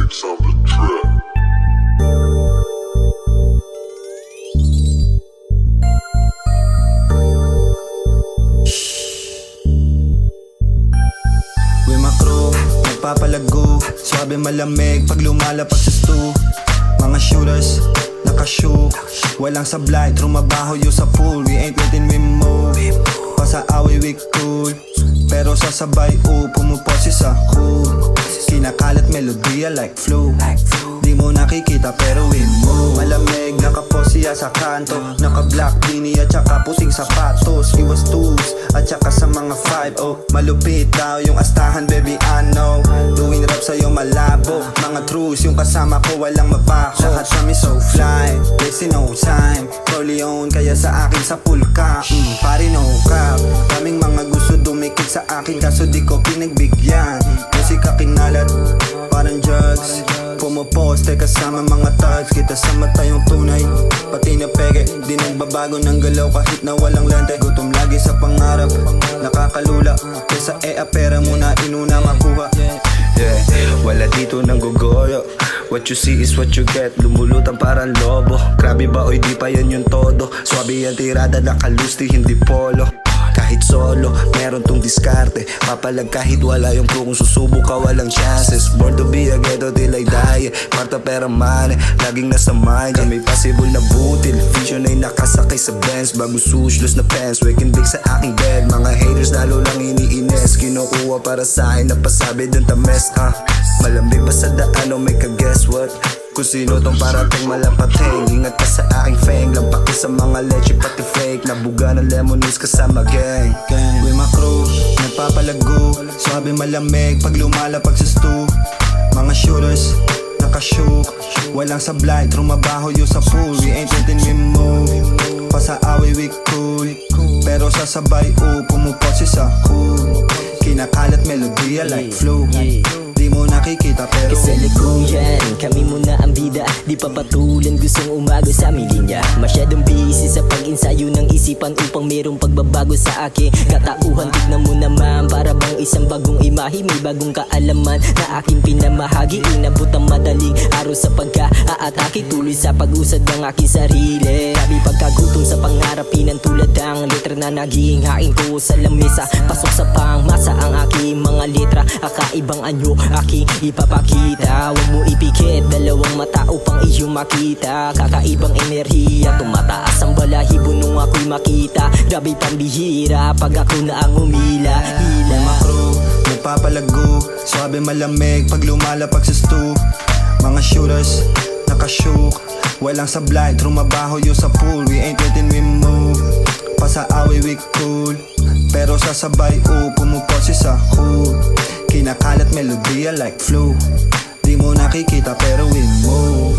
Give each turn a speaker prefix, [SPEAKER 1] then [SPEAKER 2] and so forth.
[SPEAKER 1] Mix on the track.
[SPEAKER 2] With my crew, nagpapalago, swabe malamig pag lumalapag sa stu. Mga shooters, nakashook, walang sablay, trumabaho yo sa pool. We ain't letting we move, pasa away we cool. Pero sasabay pumupose sa cool. Kinakalat melodya like flu. Di mo nakikita pero we move. Malamig, nakaposiya sa kanto, naka-black beanie at saka pusing sapatos. Iwas tools at saka sa mga 5-0. Malupit daw yung astahan baby I know. Doing rap sa'yo malabo, mga truths yung kasama ko walang mabaho. Lahat kami so fly, wasting no time. Corleone kaya sa akin sa pool ka, pare no cap. Daming mga gusto dumikit sa akin kaso di ko pinagbigyan. Musika kinalat, parang drugs. Pumoposte kasama mga thugs, kita sa mata yung tunay. Pati na peke, di nagbabago ng galaw kahit na walang lente. Gutom lagi sa pangarap, nakakalula. Kesa pera muna inuna makuha.
[SPEAKER 3] Yeah, wala dito nang gugoyo. What you see is what you get. Lumulutang parang lobo. Grabe ba oy di pa yan yung todo. Swabe yan tirada nakalusti hindi polo. Kahit solo, meron tong diskarte. Papalag kahit wala yung crew. Kung susubok ka walang chances. Born to be a ghetto till I die. Marta pera money, laging nasa mind. May possible na butil, vision ay nakasakay sa Benz. Bago sushlos na pants, waking big sa aking bed. Mga haters lalo lang iniines. Kinukuha para sa akin na pasabi dun tames. Malamig pa sa daan o may ka-guess what? Kung sino tong parating malapating. Ingat ka sa aking fang, lampaki sa mga leche pati fake. Nabuga ng lemonades kasama gang.
[SPEAKER 2] With my crew, nagpapalago, swabe malamig pag lumalapag sa stu. Mga shooters, nakashook, walang sablay, trumabaho yo sa pool. We ain't letting we move, pasa away we cool. Pero sasabay pumupose sa cool. Kinakalat melodya like flu. Di mo nakikita pero
[SPEAKER 4] Sa likuyan, kami muna ang bida. Di pa patulan, gustong umago sa aming linya. Masyadong busy sa pag-insayo ng isipan upang merong pagbabago sa akin. Katauhan, tignan mo naman, para bang isang bagong imahe. May bagong kaalaman na aking pinamahagi. Inabot ang madaling araw sa pagka-aatake. Tuloy sa pag-usad ng aking sarili. Sabi pagkagutom sa pangarapin ang tulad ang letra na naging hain ko sa lamesa. Pasok sa pangmasa ang aking mga letra. Akaibang anyo aking ipapakita. Huwag mo ipikit, dalawang mata upang iyong makita. Kakaibang enerhiya, tumataas ang balahibo nung ako'y makita. Grabe pambihira pag ako na ang umila.
[SPEAKER 2] With my crew, nagpapalago, swabe malamig pag lumalapag sa stu. Mga shooters, nakashook, walang sablay, trumabaho yo sa pool. We ain't letting we move, pasa away we cool. Pero sasabay pumupose sa cool. Kinakalat melodya like flu. Di mo nakikita pero we move.